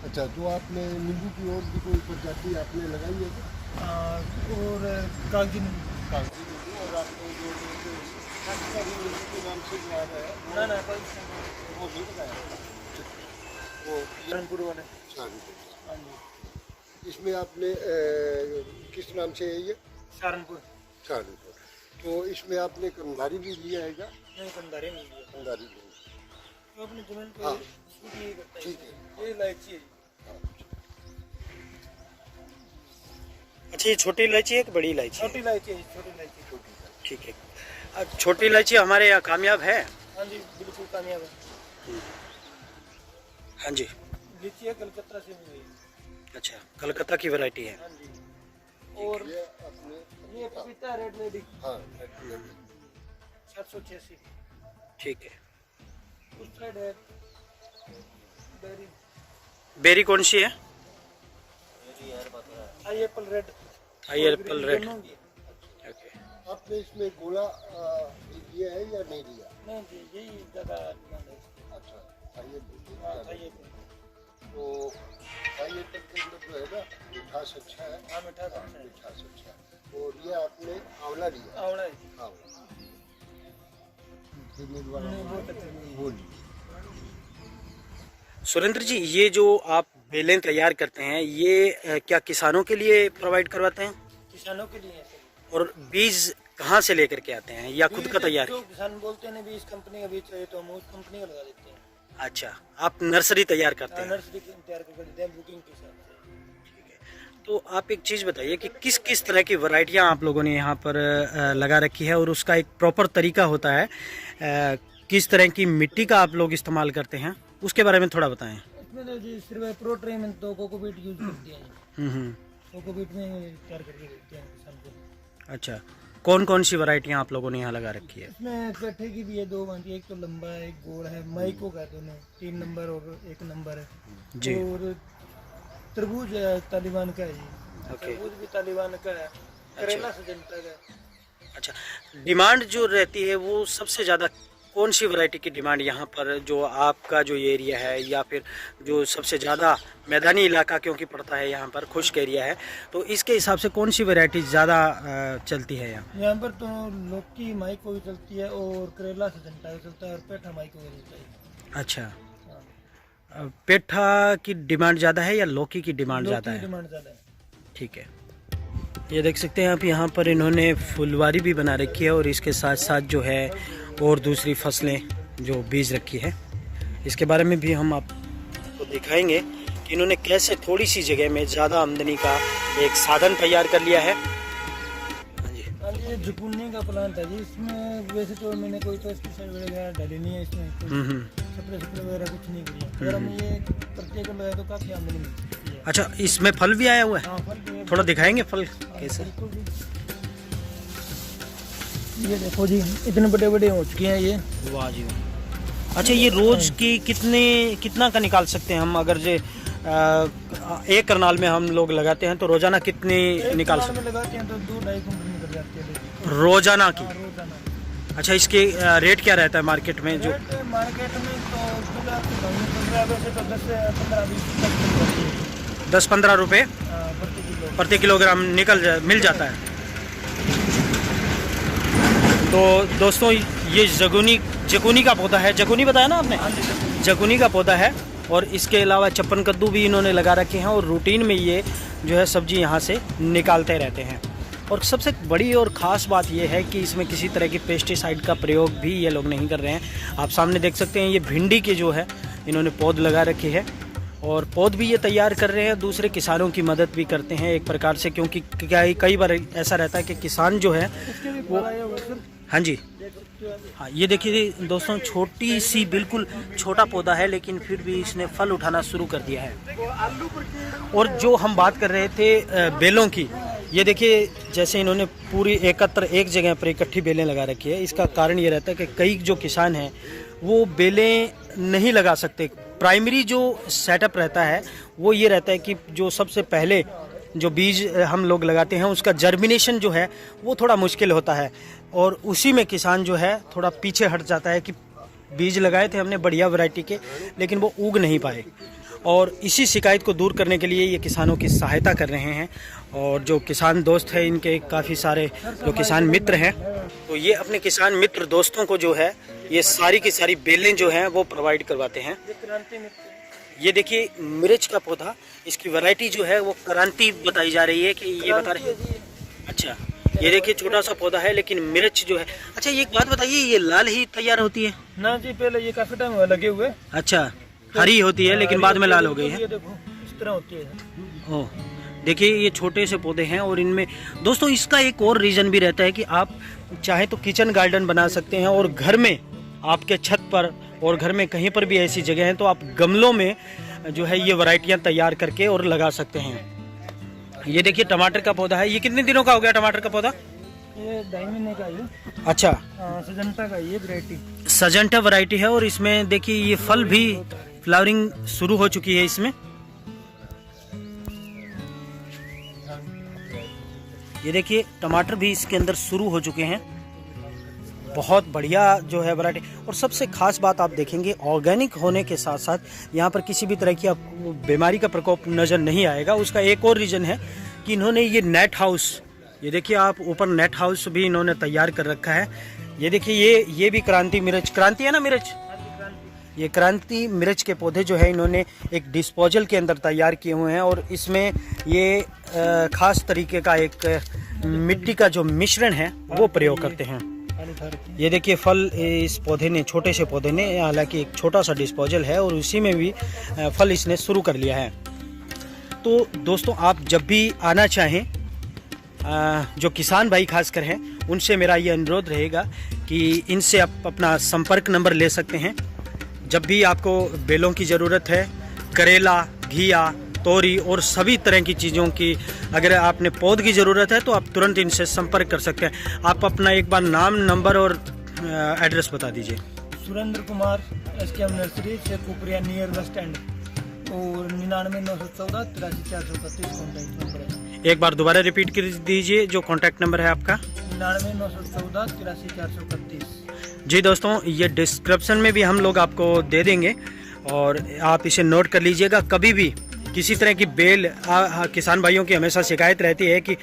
अच्छा, तो आपने नींबू की और भी कोई प्रजाति आपने लगाई है क्या? और कागजी कागजी नींबू, और आपने जो नींबू के नाम से जो आ रहा है ना ना वो नहीं लगाया, वो सहारनपुर वाले। सहारनपुर। हाँ जी, इसमें आपने किस नाम से है ये? सहारनपुर। सहारनपुर। तो इसमें आपने कंधारी भी लिया है क्या? नहीं, कंधारी नहीं लिया। कंधारी नहीं। तो अपनी जमीन पे हाँ। सूट यही करता है। ठीक है। ये इलायची है। अच्छा, ये छोटी इलायची है कि बड़ी इलायची? छोटी इलायची है, छोटी इलायची। ठीक है। अब छोटी इलायची हमारे यहाँ कामयाब है? हाँ जी, बिल्कुल कामयाब है। हाँ जी। लीची है, कलकत्ता से मिली है। अच्छा, कलकत्ता की वैरायटी है। हाँ जी। और ये अपने ये पपीता रेड लेडी हाँ 786। ठीक है। उस साइड है बेरी। बेरी कौन सी है? आई एप्पल रेड। आई एप्पल रेड। ओके। आपने इसमें गोला लिया है या नहीं लिया? नहीं जी, यही ज़्यादा डिमांड है इसकी। अच्छा, हाँ, आई एप्पल। तो आइए तक के अंदर जो है ना मिठास अच्छा है। हाँ, मिठास अच्छा है। मिठास अच्छा है। और ये आपने आंवला लिया? आंवला है। आंवला वाला नहीं, बहुत अच्छा है। वो लिया। सुरेंद्र जी, ये जो आप बेलें तैयार करते हैं, ये क्या किसानों के लिए प्रोवाइड करवाते हैं? किसानों के लिए है सर। और बीज कहाँ से लेकर के आते हैं या खुद का तैयार? जो किसान बोलते हैं ना बीज कंपनी का बीज चाहिए तो हम उस कंपनी का लगा देते हैं। अच्छा, आप नर्सरी तैयार करते हैं? नर्सरी तैयार कर देते हैं बुकिंग के हिसाब से। तो आप एक चीज़ बताइए कि किस किस तरह की वैरायटियाँ आप लोगों ने यहाँ पर लगा रखी है, और उसका एक प्रॉपर तरीका होता है, किस तरह की मिट्टी का आप लोग इस्तेमाल करते हैं, उसके बारे में थोड़ा बताएं। इसमें तो जी सिर्फ प्रोट्रे में तो कोकोपीट यूज करते हैं। कोकोपीट में तैयार करके देते हैं किसान को। अच्छा, कौन कौन सी वैरायटियाँ आप लोगों ने यहाँ लगा रखी है? इसमें पेठे की भी है, दो बनती है, एक तो लंबा है एक गोल है। माइको का दोनों 3 नंबर और 1 नंबर है जी। और तरबूज तालिबान का है जी। ओके। तरबूज भी तालिबान का है। करेला सजनता का है। अच्छा, डिमांड जो रहती है वो सबसे ज़्यादा कौन सी वैरायटी की डिमांड यहाँ पर, जो आपका जो एरिया है या फिर जो सबसे ज़्यादा मैदानी इलाका क्योंकि पड़ता है यहाँ पर, खुश्क एरिया है, तो इसके हिसाब से कौन सी वैरायटी ज़्यादा चलती है यहाँ? पर तो लौकी माइको भी चलती है और करेला सजनता भी चलता है और पेठा माइको भी चलता है। अच्छा, हाँ। पेठा की डिमांड ज़्यादा है या लौकी की डिमांड ज़्यादा है? डिमांड ज़्यादा है। ठीक है। ये देख सकते हैं आप, यहाँ पर इन्होंने फुलवारी भी बना रखी है और इसके साथ साथ जो है और दूसरी फसलें जो बीज रखी है, इसके बारे में भी हम आपको दिखाएंगे कि इन्होंने कैसे थोड़ी सी जगह में ज़्यादा आमदनी का एक साधन तैयार कर लिया है। हाँ जी। हाँ जी, ये जुकुन्नी का प्लांट है जी। इसमें वैसे तो मैंने कोई पेस्टिसाइड वगैरह डाली नहीं है इसमें, स्प्रे वगैरह कुछ नहीं किया। अगर हम ये प्रत्येक लगाए तो काफ़ी आमदनी मिलती है। अच्छा, इसमें फल भी आया हुआ है? हाँ, फल भी है। थोड़ा दिखाएंगे फल कैसे? बिल्कुल जी। ये देखो जी, इतने बड़े बड़े हो चुके हैं ये। वाह जी वाह। अच्छा, ये रोज की कितना का निकाल सकते हैं हम? अगर जे एक करनाल में हम लोग लगाते हैं तो रोजाना कितनी निकाल सकते में लगाते हैं तो 2-2.5 कुंटल निकल जाती है हैं रोजाना की? हाँ, रोजाना। अच्छा, इसके रेट क्या रहता है मार्केट में? जो रेट मार्केट में तो वैसे तो 10 से 15-20 तक 10-15 रुपये प्रति किलोग्राम मिल जाता है। तो दोस्तों, ये जगुनी का पौधा है। जगुनी बताया ना आपने? जगुनी का पौधा है। और इसके अलावा चप्पन कद्दू भी इन्होंने लगा रखे हैं और रूटीन में ये जो है सब्जी यहाँ से निकालते रहते हैं। और सबसे बड़ी और ख़ास बात ये है कि इसमें किसी तरह की पेस्टिसाइड का प्रयोग भी ये लोग नहीं कर रहे हैं। आप सामने देख सकते हैं, ये भिंडी के जो है इन्होंने पौध लगा रखे हैं और पौध भी ये तैयार कर रहे हैं, दूसरे किसानों की मदद भी करते हैं एक प्रकार से, क्योंकि कई बार ऐसा रहता है कि किसान जो है वो। हाँ जी, हाँ, ये देखिए दोस्तों, छोटी सी बिल्कुल छोटा पौधा है लेकिन फिर भी इसने फल उठाना शुरू कर दिया है। और जो हम बात कर रहे थे बेलों की, ये देखिए जैसे इन्होंने पूरी एक जगह पर इकट्ठी बेलें लगा रखी है। इसका कारण ये रहता है कि कई जो किसान हैं वो बेलें नहीं लगा सकते। प्राइमरी जो सेटअप रहता है वो ये रहता है कि जो सबसे पहले जो बीज हम लोग लगाते हैं उसका जर्मिनेशन जो है वो थोड़ा मुश्किल होता है, और उसी में किसान जो है थोड़ा पीछे हट जाता है कि बीज लगाए थे हमने बढ़िया वैरायटी के लेकिन वो उग नहीं पाए। और इसी शिकायत को दूर करने के लिए ये किसानों की सहायता कर रहे हैं। और जो किसान दोस्त हैं इनके काफ़ी सारे जो किसान मित्र हैं, तो ये अपने किसान मित्र दोस्तों को जो है ये सारी की सारी बेलें जो हैं वो प्रोवाइड करवाते हैं। ये देखिए मिर्च का पौधा, इसकी वैरायटी जो है वो क्रांति बताई जा रही है कि ये बता रहे हैं। अच्छा, ये देखिए छोटा सा पौधा है लेकिन मिर्च जो है। अच्छा, ये एक बात बताइए, ये लाल ही तैयार होती है ना जी? पहले ये काफी टाइम हुआ लगे हुए। अच्छा, हरी होती है लेकिन बाद में लाल हो गई है। ये देखो इस तरह होती है। ओह, देखिए ये छोटे से पौधे हैं और इनमें दोस्तों इसका एक और रीज़न भी रहता है कि आप चाहे तो किचन गार्डन बना सकते हैं और घर में आपके छत पर और घर में कहीं पर भी ऐसी जगह है तो आप गमलों में जो है ये वैरायटियां तैयार करके और लगा सकते हैं। ये देखिए टमाटर का पौधा है। ये कितने दिनों का हो गया टमाटर का पौधा? ये 2.5 महीने का है। अच्छा, सजंटा का ये वैरायटी, सजंटा वैरायटी है और इसमें देखिए ये फल भी फ्लावरिंग शुरू हो चुकी है इसमें। ये देखिए टमाटर भी इसके अंदर शुरू हो चुके हैं। बहुत बढ़िया जो है वैरायटी। और सबसे खास बात आप देखेंगे ऑर्गेनिक होने के साथ साथ यहाँ पर किसी भी तरह की आपको बीमारी का प्रकोप नज़र नहीं आएगा। उसका एक और रीज़न है कि इन्होंने ये नेट हाउस, ये देखिए आप ऊपर नेट हाउस भी इन्होंने तैयार कर रखा है। ये देखिए ये भी क्रांति मिर्च, क्रांति है ना मिर्च? ये क्रांति मिर्च के पौधे जो है इन्होंने एक डिस्पोजल के अंदर तैयार किए हुए हैं और इसमें ये खास तरीके का एक मिट्टी का जो मिश्रण है वो प्रयोग करते हैं। ये देखिए फल इस पौधे ने, छोटे से पौधे ने, हालांकि एक छोटा सा डिस्पोजल है और उसी में भी फल इसने शुरू कर लिया है। तो दोस्तों आप जब भी आना चाहें, जो किसान भाई खासकर हैं, उनसे मेरा ये अनुरोध रहेगा कि इनसे आप अपना संपर्क नंबर ले सकते हैं। जब भी आपको बेलों की ज़रूरत है, करेला, घिया, तोरी और सभी तरह की चीज़ों की अगर आपने पौध की ज़रूरत है तो आप तुरंत इनसे संपर्क कर सकते हैं। आप अपना एक बार नाम, नंबर और एड्रेस बता दीजिए। Surendra Kumar, SKM nursery, Shekhpuria near bus stand, और 99 914 83 431 कॉन्टैक्ट नंबर है। एक बार दोबारा रिपीट कर दीजिए जो कॉन्टैक्ट नंबर है आपका। 99 914 83 431। जी दोस्तों, ये डिस्क्रिप्शन में भी हम लोग आपको दे देंगे और आप इसे नोट कर लीजिएगा। कभी भी किसी तरह की बेल, किसान भाइयों की हमेशा शिकायत रहती है कि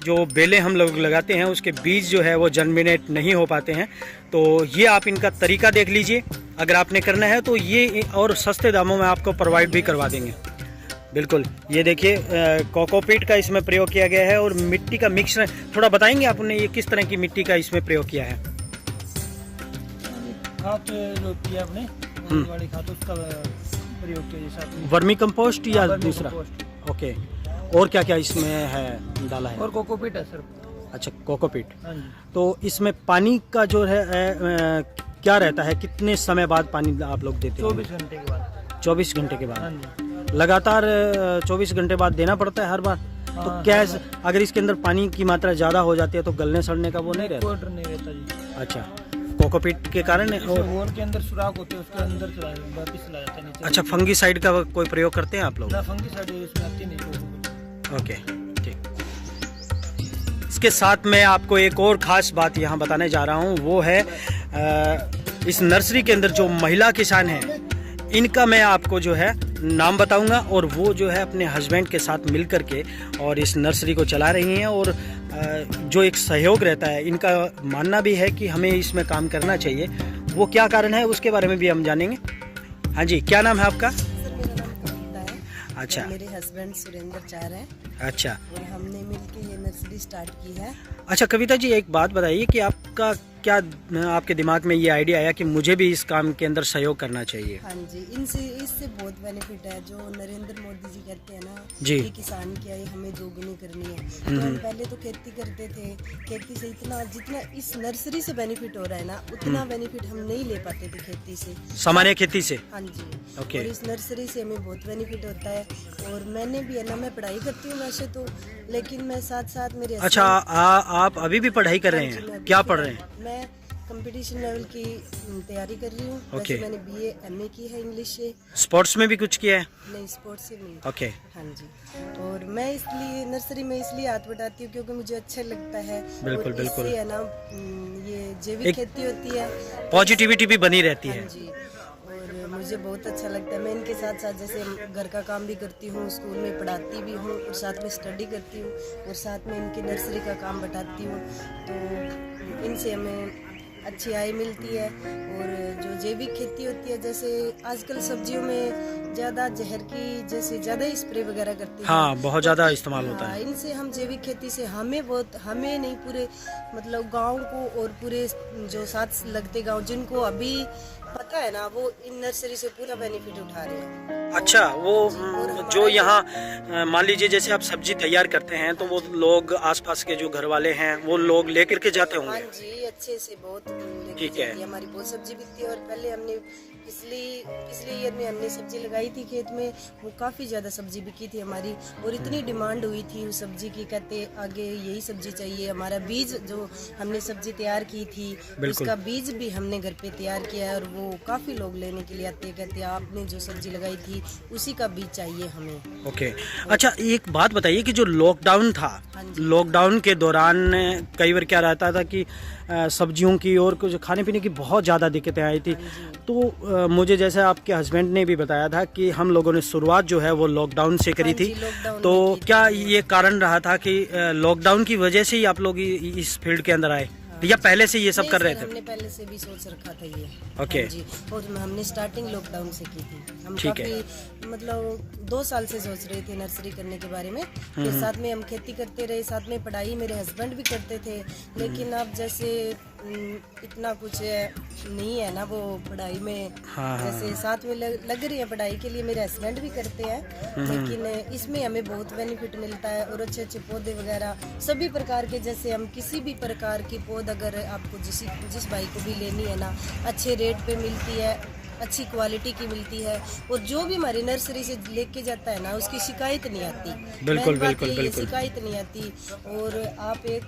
जो बेलें हम लोग लगाते हैं उसके बीज जो है वो जर्मिनेट नहीं हो पाते हैं। तो ये आप इनका तरीका देख लीजिए, अगर आपने करना है तो ये और सस्ते दामों में आपको प्रोवाइड भी करवा देंगे। बिल्कुल, ये देखिए कोकोपीट का इसमें प्रयोग किया गया है और मिट्टी का मिक्सचर। थोड़ा बताएंगे आपने ये किस तरह की मिट्टी का इसमें प्रयोग किया है? खाद जो किया आपने वाली खाद, उसका प्रयोग किया जैसा वर्मी कंपोस्ट या वर्मी दूसरा? कंपोस्ट। ओके, और क्या क्या इसमें है डाला है? और कोकोपीट है सर। अच्छा, कोकोपीट। हाँ जी। तो इसमें पानी का जो है क्या रहता है, कितने समय बाद पानी आप लोग देते हैं? 24 घंटे के बाद। 24 घंटे के हाँ बाद जी। लगातार 24 घंटे बाद देना पड़ता है हर बार? तो हाँ, क्या हाँ। अगर इसके अंदर पानी की मात्रा ज़्यादा हो जाती है तो गलने सड़ने का वो नहीं रहता? कोई डर नहीं रहता जी। अच्छा, कोकोपीट के कारण होल के अंदर सुराख होते हैं, उसके अंदर वापिस चला जाता है नीचे। अच्छा, फंगीसाइड का कोई प्रयोग करते हैं आप लोग? ना फंगीसाइड इसमें आती नहीं। ओके, ठीक। इसके साथ मैं आपको एक और ख़ास बात यहाँ बताने जा रहा हूँ, वो है इस नर्सरी के अंदर जो महिला किसान हैं इनका मैं आपको जो है नाम बताऊंगा और वो जो है अपने हस्बैंड के साथ मिल कर के और इस नर्सरी को चला रही हैं। और जो एक सहयोग रहता है, इनका मानना भी है कि हमें इसमें काम करना चाहिए। वो क्या कारण है उसके बारे में भी हम जानेंगे। हाँ जी, क्या नाम है आपका? सर, मेरा नाम कविता है। अच्छा। मेरे हस्बैंड सुरेंद्र चार हैं अच्छा और हमने मिलके ये नर्सरी स्टार्ट की है। अच्छा कविता जी, एक बात बताइए कि आपका क्या, आपके दिमाग में ये आइडिया आया कि मुझे भी इस काम के अंदर सहयोग करना चाहिए? हाँ जी, इससे बहुत बेनिफिट है। जो नरेंद्र मोदी जी कहते हैं ना जी। कि किसान की आई हमें दोगुनी करनी है। तो हम पहले तो खेती करते थे, खेती से जितना इस नर्सरी से बेनिफिट हो रहा है ना, उतना बेनिफिट हम नहीं ले पाते थे खेती से, सामान्य खेती से। हाँ जी। ओके। और इस नर्सरी से हमें बहुत बेनिफिट होता है। और मैंने भी है ना, मैं पढ़ाई करती हूँ वैसे तो, लेकिन मैं साथ साथ मेरे अच्छा, आप अभी भी पढ़ाई कर रहे हैं? क्या पढ़ रहे हैं? मैं कंपटीशन लेवल की तैयारी कर रही हूँ। ओके। वैसे मैंने BA MA की है इंग्लिश से। स्पोर्ट्स में भी कुछ किया है? नहीं, स्पोर्ट्स से नहीं। ओके। हाँ जी। और मैं इसलिए नर्सरी में इसलिए हाथ बटाती हूँ क्योंकि मुझे अच्छा लगता है। बिल्कुल, और बिल्कुल। इससे है ना ये जैविक खेती होती है, पॉजिटिविटी भी बनी रहती हाँ है। जी। और मुझे बहुत अच्छा लगता है। मैं इनके साथ साथ जैसे घर का काम भी करती हूँ, स्कूल में पढ़ाती भी हूँ और साथ में स्टडी करती हूँ और साथ में इनकी नर्सरी का काम बताती हूँ। तो इनसे हमें अच्छी आय मिलती है। और जो जैविक खेती होती है, जैसे आजकल सब्जियों में ज़्यादा जहर की जैसे ज़्यादा स्प्रे वगैरह करते हैं। हाँ, बहुत ज़्यादा इस्तेमाल होता है। इनसे हम जैविक खेती से हमें नहीं, पूरे मतलब गांव को और पूरे जो साथ लगते गांव जिनको अभी पता है ना, वो इन नर्सरी से पूरा बेनिफिट उठा रहे हैं। अच्छा, वो जो यहाँ मान लीजिए जैसे आप सब्जी तैयार करते हैं तो वो लोग आसपास के जो घर वाले हैं वो लोग लेकर के जाते होंगे। हाँ जी, अच्छे से बहुत लेके ठीक है। जाती है। हमारी बहुत सब्जी बिकती है। और पहले हमने पिछले ईयर में हमने सब्जी लगाई थी खेत में, वो काफ़ी ज़्यादा सब्जी बिकी थी हमारी और इतनी डिमांड हुई थी उस सब्जी की, कहते आगे यही सब्जी चाहिए। हमारा बीज जो हमने सब्जी तैयार की थी उसका बीज भी हमने घर पे तैयार किया है और वो काफ़ी लोग लेने के लिए आते हैं, कहते हैं आपने जो सब्जी लगाई थी उसी का बीज चाहिए हमें। ओके। अच्छा, एक बात बताइए कि जो लॉकडाउन था, लॉकडाउन के दौरान कई बार क्या रहता था कि सब्जियों की और कुछ खाने पीने की बहुत ज़्यादा दिक्कतें आई थी। तो मुझे जैसे आपके हस्बैंड ने भी बताया था कि हम लोगों ने शुरुआत जो है वो लॉकडाउन से करी थी। तो क्या ये कारण रहा था कि लॉकडाउन की वजह से ही आप लोग इस फील्ड के अंदर आए या पहले से ये सब कर रहे थे? हमने पहले से भी सोच रखा था ये। ओके। हाँ जी, और हमने स्टार्टिंग लॉकडाउन से की थी। हम ठीक है। काफी मतलब 2 साल से सोच रहे थे नर्सरी करने के बारे में। फिर साथ में हम खेती करते रहे, साथ में पढ़ाई मेरे हस्बैंड भी करते थे। लेकिन अब जैसे इतना कुछ नहीं है ना वो पढ़ाई में। हाँ, जैसे साथ में लग रही है पढ़ाई के लिए, मेरे हस्बैंड भी करते हैं। लेकिन इसमें हमें बहुत बेनिफिट मिलता है और अच्छे अच्छे पौधे वगैरह सभी प्रकार के, जैसे हम किसी भी प्रकार की पौध अगर आपको जिस भाई को भी लेनी है ना, अच्छे रेट पे मिलती है, अच्छी क्वालिटी की मिलती है। और जो भी हमारी नर्सरी से लेके जाता है ना, उसकी शिकायत नहीं आती। बिल्कुल बिल्कुल बिल्कुल, शिकायत नहीं आती। और आप एक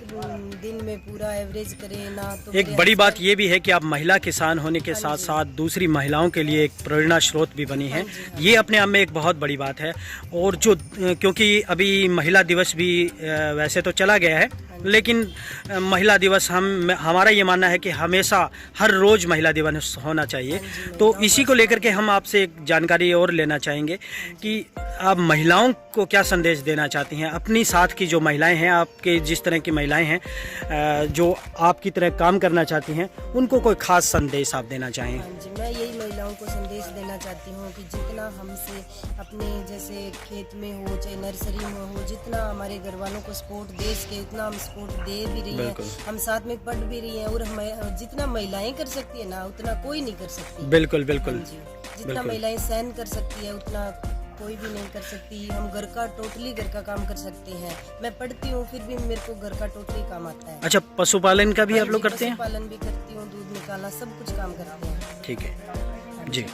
दिन में पूरा एवरेज करें ना तो एक बड़ी बात ये भी है कि आप महिला किसान होने के साथ साथ दूसरी महिलाओं के लिए एक प्रेरणा स्रोत भी बनी है। ये अपने आप में एक बहुत बड़ी बात है। और जो क्योंकि अभी महिला दिवस भी वैसे तो चला गया है, लेकिन महिला दिवस हमारा ये मानना है कि हमेशा हर रोज महिला दिवस होना चाहिए। तो इसी को लेकर के हम आपसे एक जानकारी और लेना चाहेंगे कि आप महिलाओं को क्या संदेश देना चाहती हैं, अपनी साथ की जो महिलाएं हैं, आपके जिस तरह की महिलाएं हैं जो आपकी तरह काम करना चाहती हैं, उनको कोई खास संदेश आप देना चाहें? हाँ जी, मैं यही महिलाओं को संदेश देना चाहती हूँ कि जितना हमसे अपने जैसे खेत में हो चाहे नर्सरी में हो, जितना हमारे घर वालों को सपोर्ट दे सके उतना हम सपोर्ट दे भी रही हैं। हम साथ में पढ़ भी रही हैं और जितना महिलाएं कर सकती है ना उतना कोई नहीं कर सकती। बिल्कुल बिल्कुल, जितना महिलाएं सहन कर सकती है उतना कोई भी नहीं कर सकती। हम टोटली घर का काम कर सकते हैं। मैं पढ़ती हूँ फिर भी मेरे को घर का टोटली काम आता है। अच्छा, पशुपालन का भी आप लोग करते हैं? पशुपालन भी करती हूँ, दूध निकालना सब कुछ काम करते हैं। ठीक है जी।